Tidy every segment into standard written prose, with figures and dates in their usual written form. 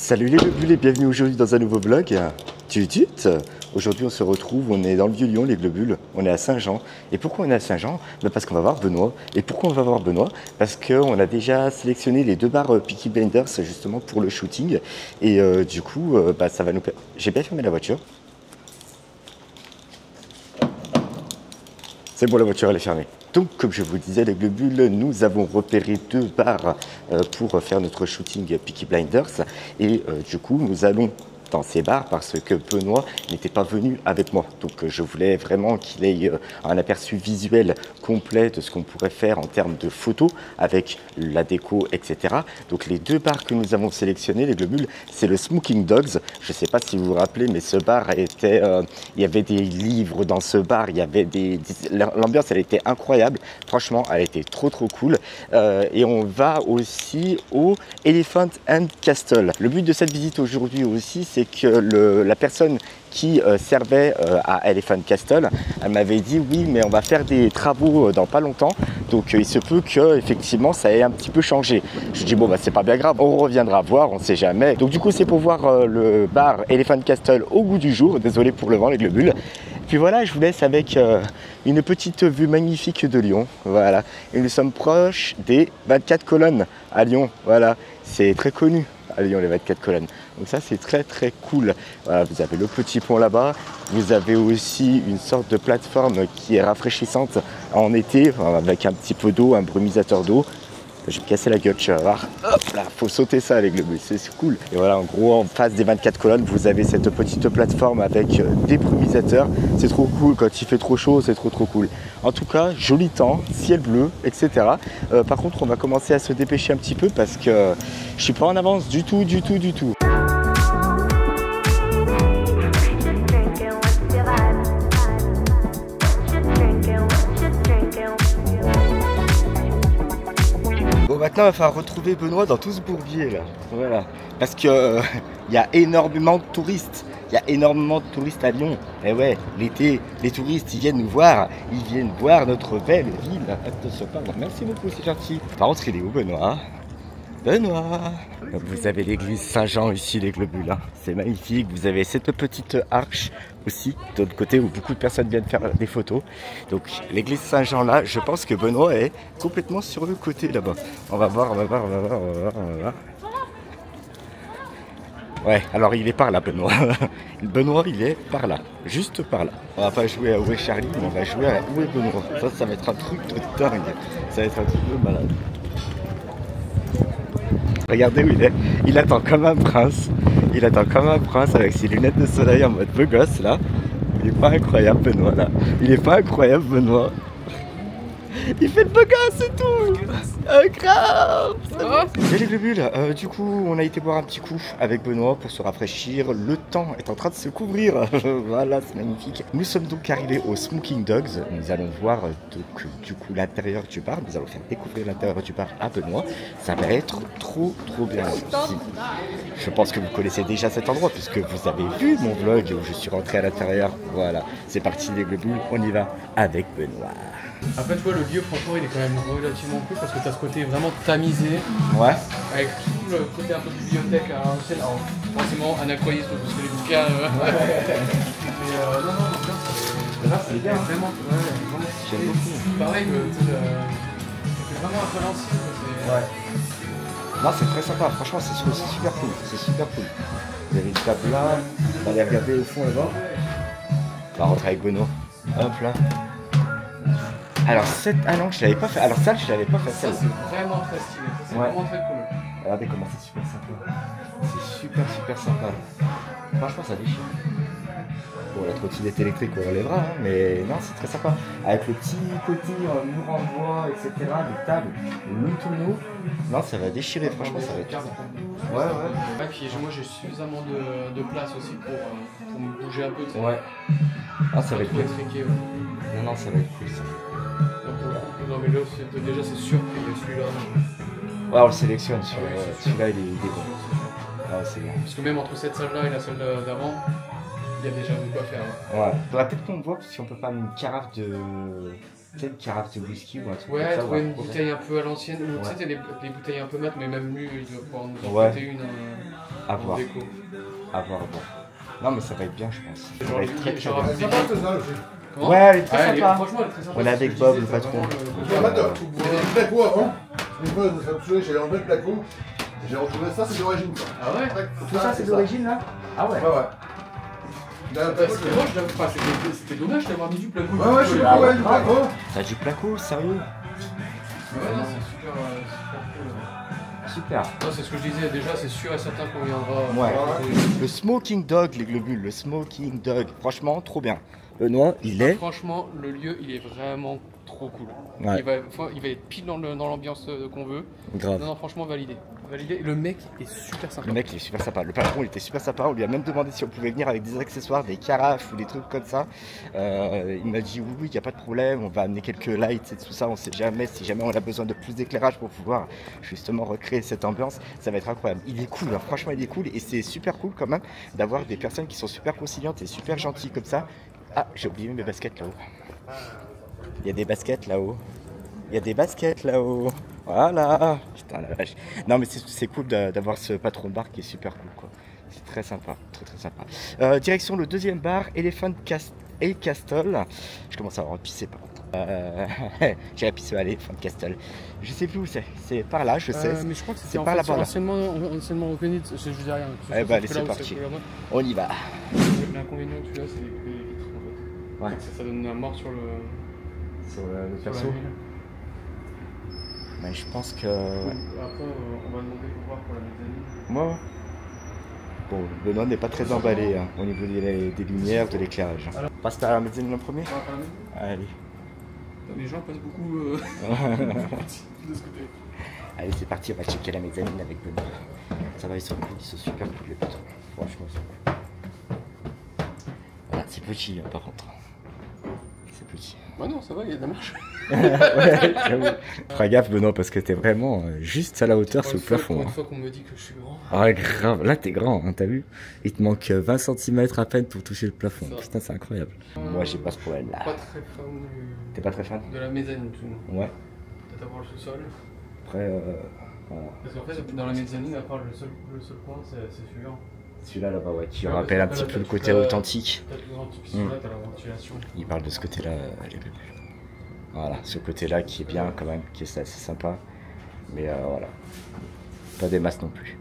Salut les globules et bienvenue aujourd'hui dans un nouveau vlog. Tutut. Aujourd'hui on se retrouve, on est dans le Vieux-Lyon les globules, on est à Saint-Jean. Et pourquoi on est à Saint-Jean? Parce qu'on va voir Benoît. Et pourquoi on va voir Benoît? Parce qu'on a déjà sélectionné les deux bars Peaky Blinders justement pour le shooting. Et du coup, ça va nous permettre... J'ai bien fermé la voiture. C'est bon, la voiture elle est fermée. Donc comme je vous disais les globules, nous avons repéré deux bars pour faire notre shooting Peaky Blinders. Et du coup nous allons dans ces bars parce que Benoît n'était pas venu avec moi. Donc je voulais vraiment qu'il ait un aperçu visuel complet de ce qu'on pourrait faire en termes de photos avec la déco, etc. Donc les deux bars que nous avons sélectionnés, les globules, c'est le Smoking Dogs. Je ne sais pas si vous vous rappelez, mais ce bar était... il y avait des livres dans ce bar, il y avait l'ambiance elle était incroyable. Franchement, elle était trop cool. Et on va aussi au Elephant and Castle. Le but de cette visite aujourd'hui aussi, c'est que la personne qui servait à Elephant Castle, elle m'avait dit oui mais on va faire des travaux dans pas longtemps, donc il se peut que effectivement ça ait un petit peu changé. Je dis bon bah c'est pas bien grave, on reviendra voir, on sait jamais. Donc du coup c'est pour voir le bar Elephant Castle au goût du jour, désolé pour le vent les globules. Puis voilà, je vous laisse avec une petite vue magnifique de Lyon, voilà. Et nous sommes proches des 24 colonnes à Lyon, voilà, c'est très connu à Lyon les 24 colonnes. Donc ça c'est très cool. Voilà, vous avez le petit pont là-bas, vous avez aussi une sorte de plateforme qui est rafraîchissante en été, avec un petit peu d'eau, un brumisateur d'eau. Je vais me casser la gueule, tu vas voir. Hop là, faut sauter ça avec le bus, c'est cool. Et voilà, en gros, en face des 24 colonnes, vous avez cette petite plateforme avec des brumisateurs. C'est trop cool, quand il fait trop chaud, c'est trop cool. En tout cas, joli temps, ciel bleu, etc. Par contre, on va commencer à se dépêcher un petit peu parce que je suis pas en avance du tout. Bon, maintenant il va falloir retrouver Benoît dans tout ce bourbier là, voilà, parce que y a énormément de touristes, à Lyon. Et ouais, l'été, les touristes ils viennent nous voir, ils viennent voir notre belle ville. Attention, pardon, merci beaucoup, c'est gentil. Par contre, il est où Benoît? Vous avez l'église Saint-Jean ici les globules, hein. C'est magnifique, vous avez cette petite arche aussi de l'autre côté où beaucoup de personnes viennent faire des photos. Donc l'église Saint-Jean là, je pense que Benoît est complètement sur le côté là-bas. On va voir. Ouais, alors il est par là Benoît. Benoît il est par là, juste par là. On va pas jouer à Où est Charlie, mais on va jouer à Où est Benoît. Ça va être un truc de dingue, ça va être un truc de malade. Regardez où il est, il attend comme un prince. Avec ses lunettes de soleil en mode beau gosse là. Il est pas incroyable Benoît là. Il fait le beau gosse et tout. Grave. Salut les globules, du coup on a été boire un petit coup avec Benoît pour se rafraîchir. Le temps est en train de se couvrir. Voilà, c'est magnifique. Nous sommes donc arrivés au Smoking Dogs. Nous allons voir donc, du coup l'intérieur du bar. Nous allons faire découvrir l'intérieur du bar à Benoît. Ça va être trop bien. Je pense que vous connaissez déjà cet endroit puisque vous avez vu mon vlog où je suis rentré à l'intérieur. Voilà, c'est parti les globules, on y va avec Benoît. Après, tu vois, le lieu, franchement, il est quand même relativement cool parce que tu as ce côté vraiment tamisé. Ouais. Avec tout le côté un peu bibliothèque à l'ancienne. Alors, forcément, anachronisme parce que les bouquins. Mais non, là, c'est bien. Vraiment, j'aime beaucoup. Pareil, c'est vraiment un peu l'ancienne. Ouais. Non, c'est très sympa, franchement, c'est super cool. Vous avez une table là, on va aller regarder au fond là-bas. On va rentrer avec Benoît. Hop là. Alors non, je l'avais pas fait. Alors ça, je l'avais pas fait. Ça, c'est vraiment très stylé. C'est vraiment très cool. Regardez comment c'est super sympa. C'est super sympa. Franchement, ça déchire. Bon, la trottinette électrique, on enlèvera, hein, mais non, c'est très sympa. Avec le petit côté mur en bois, etc., les tables, le tonneau. Non, ça va déchirer, franchement, ça va être bien. Ouais. Et puis moi, j'ai suffisamment de place aussi pour me bouger un peu. Ouais. Ah, ça va être bien. Étriqué, Non, ça va être cool, ça. Non mais là déjà c'est sûr qu'il y a celui-là. Ouais, on le sélectionne, celui-là il est bon. Ah, c'est bien. Parce que même entre cette salle-là et la salle d'avant, il y a déjà de quoi faire. Ouais. Faudrait peut-être qu'on voit si on peut pas mettre une carafe de... Peut-être une carafe de whisky ou un truc comme ça. Ouais, trouver une bouteille un peu à l'ancienne. Tu sais, les bouteilles un peu mates, mais même lui, il doit pouvoir nous en prêter une. À voir. déco. À voir, bon. Non, mais ça va être bien, je pense. Ça Genre, va être très très genre, bien. C'est sympa ce ça aussi. Comment Ouais, elle est très Ouais, sympa. franchement, elle est très sympa. On est c'est avec ce que Bob, je le disais, patron. c'est vraiment J'ai un matin, j'avais un placo avant. Une fois, je me suis saoulé, j'avais enlevé le placo. Et j'ai retrouvé ça, c'est d'origine ça. Ah ouais? Tout ça, c'est d'origine là? Ah ouais. Ouais, ouais. Là, le placo, Parce que moi, je l'avais pas, c'était dommage d'avoir mis du placo. Ouais, ouais, je sais Ah pas, ouais. ouais, du placo. T'as du placo, sérieux? Ouais, non, c'est super cool. Super. Non, c'est ce que je disais, déjà, c'est sûr et certain qu'on viendra. Ouais. Le Smoking Dog, les globules, le Smoking Dog. Franchement, trop bien. Benoît, il est. Franchement, le lieu, il est vraiment trop cool. Ouais. Il va être pile dans l'ambiance qu'on veut. Grave. Non, non, franchement, validé. Validé. Le mec est super sympa. Le mec, il est super sympa. Le patron, il était super sympa. On lui a même demandé si on pouvait venir avec des accessoires, des carafes ou des trucs comme ça. Il m'a dit oui, il n'y a pas de problème. On va amener quelques lights et tout ça. On sait jamais. Si jamais on a besoin de plus d'éclairage pour pouvoir justement recréer cette ambiance, ça va être incroyable. Il est cool, hein. Franchement, il est cool. Et c'est super cool quand même d'avoir des personnes qui sont super conciliantes et super gentilles comme ça. Ah, j'ai oublié mes baskets là-haut. Il y a des baskets là-haut. Il y a des baskets là-haut. Voilà. Putain la vache. Non mais c'est cool d'avoir ce patron de bar qui est super cool quoi. C'est très sympa, très très sympa. Direction le deuxième bar, Elephant Castle. Je commence à avoir pissé par contre. J'ai pissé à Elephant Castle. Je sais plus où c'est. C'est par là, je sais. Mais je crois que C'est c'était en par fait là-bas, là. anciennement reconnu. Je dis rien. Eh bah allez, c'est parti. On y va. L'inconvénient que tu as, c'est les vitres en fait. Ouais. Ça donne un mort sur le. Sur le sur la perso. ville. Mais je pense que. Après, on va demander pour voir pour la mezzanine. Moi. Bon, Benoît n'est pas très emballé hein, au niveau des lumières, de l'éclairage. On passe par la mezzanine en premier. On va faire la mezzanine. Allez. Les gens passent beaucoup de ce côté. Allez, c'est parti, on va checker la mezzanine avec Benoît. Ça va, ils sont cool, ils sont super cool les patrons. Franchement, ils sont cool. Voilà, c'est petit hein, par contre. C'est petit. Bah non, ça va, il y a de la marche. Ouais, j'avoue. Feras gaffe Benoît parce que t'es vraiment juste à la hauteur sur le plafond. Une Hein. fois qu'on me dit que je suis grand. Ah grave, là t'es grand, hein, t'as vu? Il te manque 20 cm à peine pour toucher le plafond. Ça. Putain, c'est incroyable. Moi j'ai pas ce problème là. Pas très fan T'es pas très fan? de la mezzanine, tout. Ouais. Peut-être avoir le sous-sol. Après, voilà. Parce qu'en fait, dans la mezzanine, à part le seul coin, c'est celui-là. Celui-là là-bas, ouais, qui Ouais, rappelle parce un qu'après, petit là, peu le t'as côté toute la- authentique. T'as l'authentique, celui-là, t'as la ventilation. Il parle de ce côté-là, les bébés. Voilà, ce côté-là qui est bien quand même, qui est assez sympa. Mais voilà. Pas des masses non plus.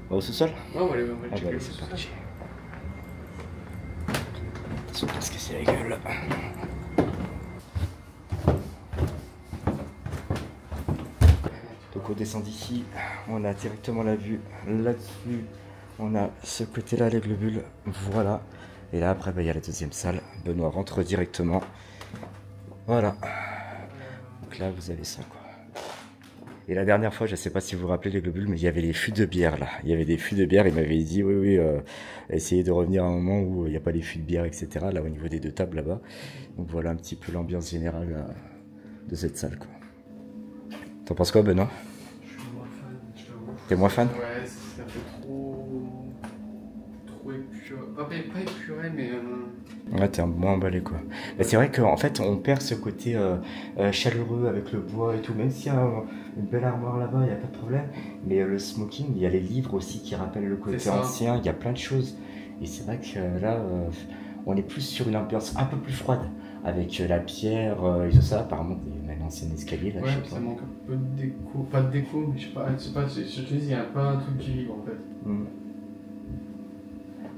Au sous-sol? Ouais, on va aller Ah bah checker allez, le c'est sous-sol. parti. Attention de pas se casser la gueule. Donc on descend d'ici, on a directement la vue là-dessus. On a ce côté-là, les globules, voilà. Et là après, bah, il y a la deuxième salle. Benoît rentre directement. Voilà. Donc là, vous avez ça, quoi. Et la dernière fois, je sais pas si vous vous rappelez les globules, mais il y avait les fûts de bière là. Il y avait des fûts de bière, il m'avait dit oui, essayez de revenir à un moment où il n'y a pas les fûts de bière, etc. Là au niveau des deux tables là-bas. Donc voilà un petit peu l'ambiance générale de cette salle, quoi. T'en penses quoi, Benoît? Je suis moins fan, je t'avoue. T'es moins fan? Ouais, c'est un peu trop épuré. Pas épuré, mais. Ouais, t'es moins emballé, quoi. Mais c'est vrai qu'en fait, on perd ce côté chaleureux avec le bois et tout. Même s'il y a une belle armoire là-bas, il n'y a pas de problème. Mais le smoking, il y a les livres aussi qui rappellent le côté ancien. Il y a plein de choses. Et c'est vrai que là, on est plus sur une ambiance un peu plus froide. Avec la pierre et tout ça. Apparemment, il y a un ancien escalier là. Ouais, je sais ça pas. manque un peu de déco. Pas de déco, mais je sais pas, je te dis, il y a pas un truc qui vibre en fait. Mm.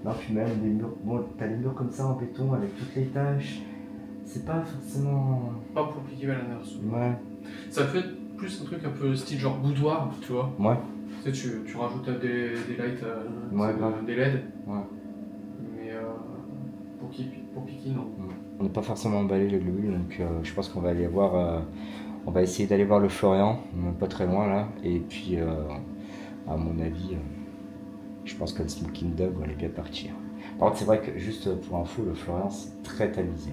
Non, puis même les murs. Bon, t'as les murs comme ça en béton avec toutes les taches. C'est pas forcément. Pas pour piquer la nerf. Ouais. Ça peut être plus un truc un peu style genre boudoir, tu vois. Ouais. Tu sais, tu rajoutes des lights, Ouais, grave. des LED. Ouais. Mais pour piquer, non. On n'est pas forcément emballé les globules, donc je pense qu'on va aller voir. On va essayer d'aller voir le Florian, pas très loin là. Et puis, à mon avis, je pense que le Smoking Dog va aller bien partir. Par contre, c'est vrai que juste pour info, le Florian c'est très tamisé.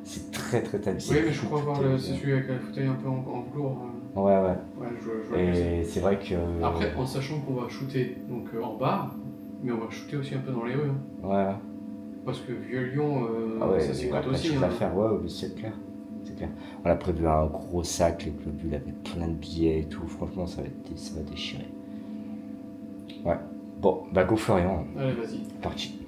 C'est très tamisé. Oui, mais je crois voir c'est celui avec le fauteuil un peu en velours. Ouais, ouais. Ouais, je vois que c'est. Et c'est vrai que. Après, en sachant qu'on va shooter donc, en bar, mais on va shooter aussi un peu dans les rues. Hein. Ouais. Parce que Vieux-Lyon, Ah ouais, ça s'y cote aussi. Tu Hein. vas faire, ouais, mais c'est clair. C'est clair. On a prévu un gros sac, les globules avec plein de billets et tout. Franchement, ça va déchirer. Ouais. Bon, bah go Florian. Allez, vas-y. Parti.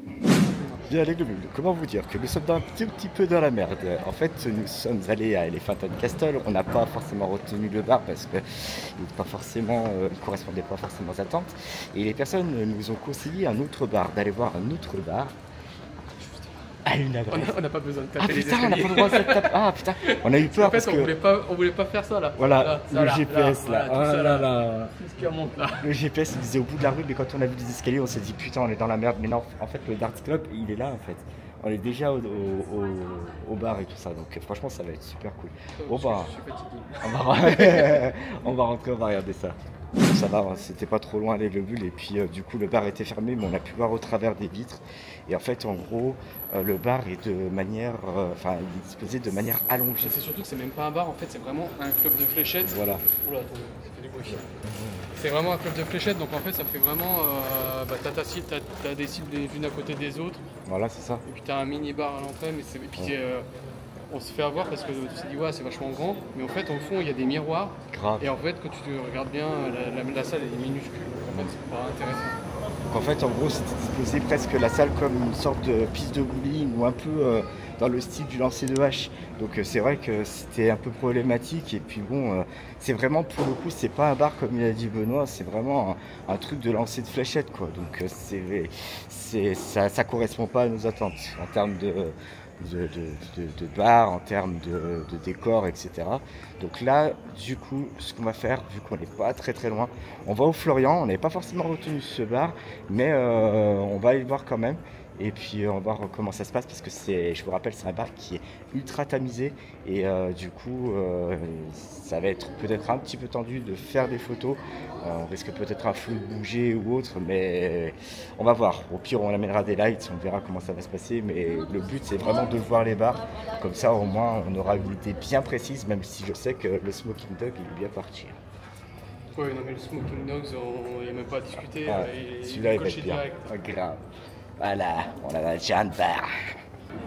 Bien, les Globules, comment vous dire que nous sommes un petit peu dans la merde. En fait, nous sommes allés à Elephant and Castle. On n'a pas forcément retenu le bar parce que il correspondait pas forcément aux attentes. Et les personnes nous ont conseillé un autre bar, d'aller voir un autre bar. À une adresse. On n'a pas besoin de Ah taper les putain, on n'a escaliers. pas le droit de se taper. Ah putain, on a eu peur En fait, parce que. on voulait pas faire ça là. Voilà, ça, le GPS là. tout Oh ça, là là. Tout ce qui remonte là. Le GPS il disait au bout de la rue, mais quand on a vu les escaliers, on s'est dit putain, on est dans la merde. Mais non, en fait, le Darts Club, il est là en fait. On est déjà au bar et tout ça, donc franchement, ça va être super cool. Bon bah, Je suis fatigué. on va rentrer, on va regarder ça. Ça va, c'était pas trop loin les globules et puis du coup le bar était fermé mais on a pu voir au travers des vitres et en fait en gros le bar est de manière, il est disposé de manière allongée. C'est surtout que c'est même pas un bar en fait, c'est vraiment un club de fléchettes. Voilà. Oula, attends, ça fait du bruit. C'est vraiment un club de fléchettes donc en fait ça fait vraiment, t'as ta cible, t'as des cibles les unes à côté des autres Voilà, c'est ça. et puis t'as un mini bar à l'entrée mais c'est, et puis on se fait avoir parce que tu t'es dit ouais c'est vachement grand mais en fait au fond il y a des miroirs. Grave. Et en fait, quand tu regardes bien, la salle elle est minuscule. En fait, c'est pas intéressant. Donc en fait, en gros, c'était disposé presque la salle comme une sorte de piste de bowling ou un peu dans le style du lancer de hache. Donc c'est vrai que c'était un peu problématique. Et puis bon, c'est vraiment pour le coup, c'est pas un bar comme il a dit Benoît, c'est vraiment un truc de lancer de fléchettes quoi. Donc ça correspond pas à nos attentes en termes de bar, en termes de décor, etc. Donc là, du coup, ce qu'on va faire, vu qu'on n'est pas très très loin, on va au Florian. On n'avait pas forcément retenu ce bar, mais on va aller le voir quand même. Et puis on va voir comment ça se passe parce que je vous rappelle, c'est un bar qui est ultra tamisé et du coup, ça va être peut-être un petit peu tendu de faire des photos. On risque peut-être un flou de bouger ou autre, mais on va voir. Au pire, on amènera des lights, on verra comment ça va se passer. Mais le but, c'est vraiment de voir les bars. Comme ça, au moins, on aura une idée bien précise, même si je sais que le Smoking Dog, il est bien parti. Ouais, non, mais le Smoking Dogs, il n'y a même pas à discuter. Ah, celui-là, il va coché être bien. direct. Ah, grave. Voilà, on a déjà un bar.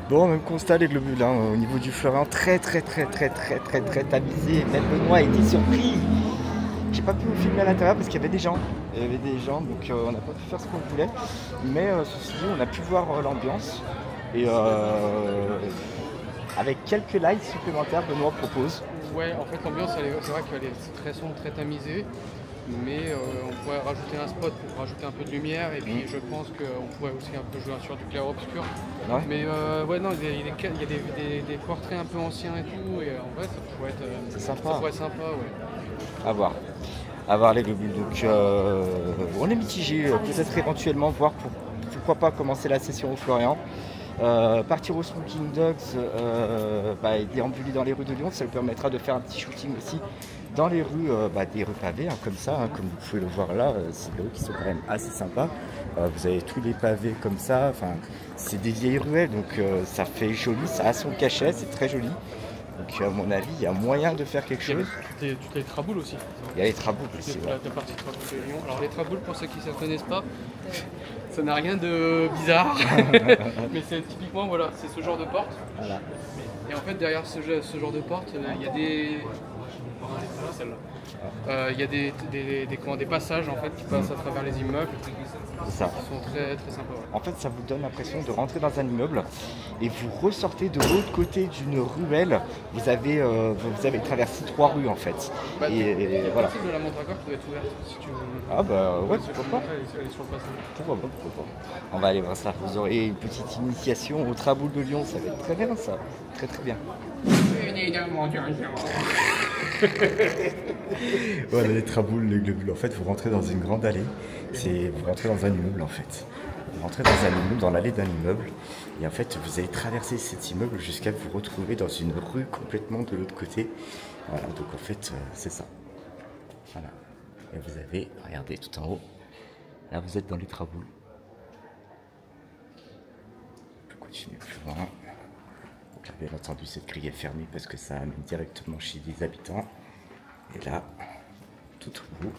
Bon, même constat les globules, hein, au niveau du Florian, très tamisé. Même Benoît a été surpris. J'ai pas pu vous filmer à l'intérieur parce qu'il y avait des gens. Donc on n'a pas pu faire ce qu'on voulait. Mais ceci dit, on a pu voir l'ambiance. Et avec quelques lights supplémentaires, Benoît propose. Ouais, en fait, l'ambiance, c'est vrai qu'elle est très sombre, très tamisée. Mais on pourrait rajouter un spot pour rajouter un peu de lumière. Et puis je pense qu'on pourrait aussi un peu jouer sur du clair-obscur. Ouais. Mais ouais, non, il y a des portraits un peu anciens et tout. Et en vrai, ça pourrait être C'est sympa. Ça pourrait être sympa, ouais. À voir les globules. Donc on est mitigé, peut-être éventuellement voir pourquoi pas commencer la session au Florian. Partir au Smoking Dogs et déambuler dans les rues de Lyon, ça lui permettra de faire un petit shooting aussi dans les rues, des rues pavées, comme ça, comme vous pouvez le voir là, c'est des rues qui sont quand même assez sympas. Vous avez tous les pavés comme ça, c'est des vieilles ruelles, donc ça fait joli, ça a son cachet, c'est très joli. Donc à mon avis, il y a moyen de faire quelque chose. Tu as les traboules aussi. Il y a les traboules aussi. La partie traboules de Lyon. Alors les traboules, pour ceux qui ne connaissent pas, ça n'a rien de bizarre. Mais c'est typiquement, voilà, c'est ce genre de porte. Voilà. Et en fait, derrière ce genre de porte, il y a des... Il y a des passages en fait, qui passent à travers les immeubles. C'est ça. Qui sont très sympas. Ouais. En fait, ça vous donne l'impression de rentrer dans un immeuble et vous ressortez de l'autre côté d'une ruelle. Vous avez traversé 3 rues en fait. Et voilà. La de la Mondragore qui doit être ouverte si tu veux. Ah bah ouais, pourquoi pas. Elle est sur le passage. Pourquoi pas. On va aller voir ça. Vous aurez une petite initiation au Traboul de Lyon. Ça va être très bien ça. Très bien. Voilà les traboules, les globules. En fait, vous rentrez dans une grande allée. Vous rentrez dans un immeuble en fait. Vous rentrez dans un immeuble, dans l'allée d'un immeuble. Et en fait, vous allez traverser cet immeuble jusqu'à vous retrouver dans une rue complètement de l'autre côté. Voilà, donc en fait, c'est ça. Voilà. Et vous avez, regardez tout en haut. Là, vous êtes dans les traboules. On peut continuer plus loin. Donc là, bien entendu, cette grille est fermée parce que ça amène directement chez des habitants. Et là, tout au bout,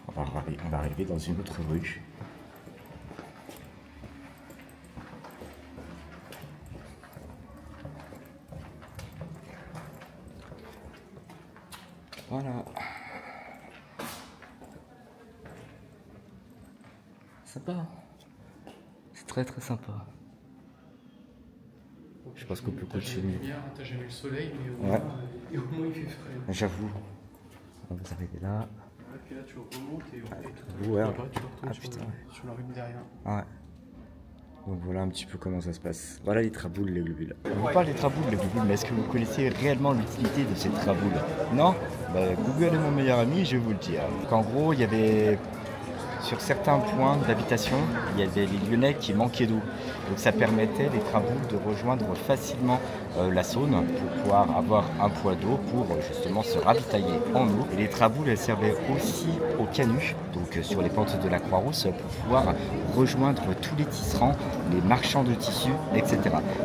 on va arriver dans une autre rue. Voilà. sympa. Hein. C'est très très sympa. Je pense qu'on peut continuer. T'as jamais le soleil, mais ouais. Et au moins il fait frais. J'avoue. On va s'arrêter là. Et puis là tu remontes et ouais. tu retournes sur la rue derrière. Ouais. Donc voilà un petit peu comment ça se passe. Voilà les traboules, les globules. On parle des traboules, les globules, mais est-ce que vous connaissez réellement l'utilité de ces traboules? Non? Bah, Google est mon meilleur ami, je vais vous le dire. Qu'en gros, il y avait sur certains points d'habitation, il y avait les Lyonnais qui manquaient d'eau. Donc ça permettait les traboules de rejoindre facilement la Saône pour pouvoir avoir un poids d'eau pour justement se ravitailler en eau. Et les traboules, elles servaient aussi aux canuts, donc sur les pentes de la Croix-Rousse, pour pouvoir rejoindre tous les tisserands, les marchands de tissus, etc.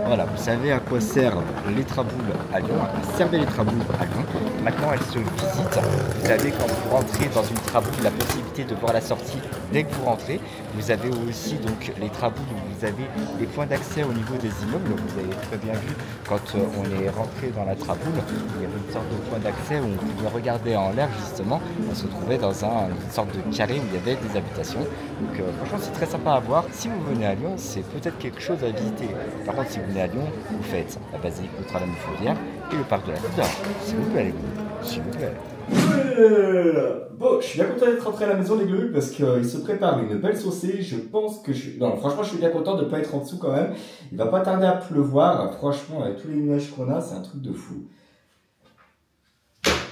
Voilà, vous savez à quoi servent les traboules à Lyon, servaient les traboules à Lyon. Maintenant, elles se visitent. Vous avez, quand vous rentrez dans une traboule, la possibilité de voir la sortie dès que vous rentrez. Vous avez aussi donc les traboules où vous avez les points d'accès au niveau des immeubles. Vous avez très bien vu quand on est rentré dans la traboule, il y avait une sorte de point d'accès où on pouvait regarder en l'air justement. On se trouvait dans une sorte de carré où il y avait des habitations. Donc franchement c'est très sympa à voir. Si vous venez à Lyon, c'est peut-être quelque chose à visiter. Par contre si vous venez à Lyon, vous faites la basilique Notre-Dame-de-Fourvière et le parc de la Côte d'Or. S'il vous plaît les gars, s'il vous plaît. Bon, je suis bien content d'être rentré à la maison les globules parce qu'il se prépare une belle saucée. Je pense que non, franchement, je suis bien content de ne pas être en dessous quand même. Il va pas tarder à pleuvoir. Franchement, avec tous les nuages qu'on a, c'est un truc de fou.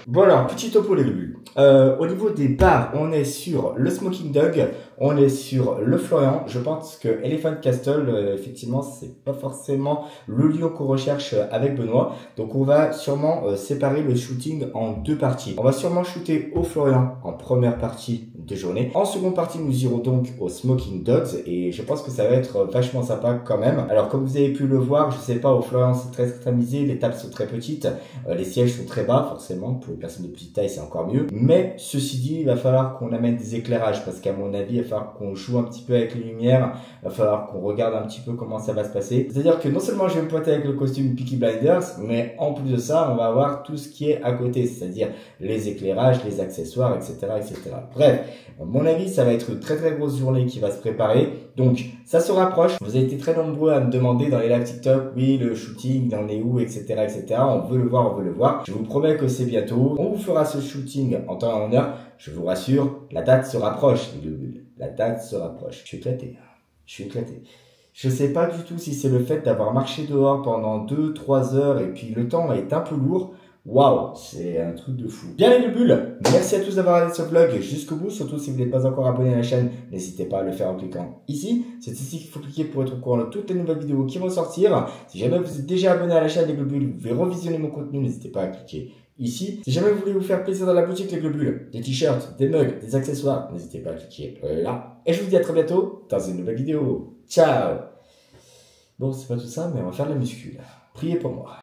Bon alors, petit topo les globules. Au niveau des bars, on est sur le Smoking Dog, on est sur le Florian. Je pense que Elephant Castle, effectivement, c'est pas forcément le lieu qu'on recherche avec Benoît. Donc on va sûrement séparer le shooting en deux parties. On va sûrement shooter au Florian en première partie de journée. En seconde partie, nous irons donc au Smoking Dogs et je pense que ça va être vachement sympa quand même. Alors comme vous avez pu le voir, je sais pas, au Florian c'est très extrémisé, les tables sont très petites, les sièges sont très bas forcément, pour les personnes de petite taille c'est encore mieux. Mais ceci dit, il va falloir qu'on amène des éclairages parce qu'à mon avis, il va falloir qu'on joue un petit peu avec les lumières, il va falloir qu'on regarde un petit peu comment ça va se passer. C'est-à-dire que non seulement je vais me pointer avec le costume Peaky Blinders, mais en plus de ça, on va avoir tout ce qui est à côté, c'est-à-dire les éclairages, les accessoires, etc., etc. Bref, à mon avis, ça va être une très très grosse journée qui va se préparer. Donc, ça se rapproche. Vous avez été très nombreux à me demander dans les lives TikTok, oui, le shooting, on est où, etc., etc. On veut le voir, on veut le voir. Je vous promets que c'est bientôt. On vous fera ce shooting en temps et en heure. Je vous rassure, la date se rapproche. La date se rapproche. Je suis éclaté. Je suis éclaté. Je sais pas du tout si c'est le fait d'avoir marché dehors pendant 2-3 heures et puis le temps est un peu lourd. Waouh, c'est un truc de fou. Bien les bulles, merci à tous d'avoir regardé ce vlog jusqu'au bout. Surtout si vous n'êtes pas encore abonné à la chaîne, n'hésitez pas à le faire en cliquant ici. C'est ici qu'il faut cliquer pour être au courant de toutes les nouvelles vidéos qui vont sortir. Si jamais vous êtes déjà abonné à la chaîne des globules, vous pouvez revisionner mon contenu, n'hésitez pas à cliquer ici. Si jamais vous voulez vous faire plaisir dans la boutique les globules, des t-shirts, des mugs, des accessoires, n'hésitez pas à cliquer là. Et je vous dis à très bientôt dans une nouvelle vidéo. Ciao. Bon, c'est pas tout ça, mais on va faire de la muscu là. Priez pour moi.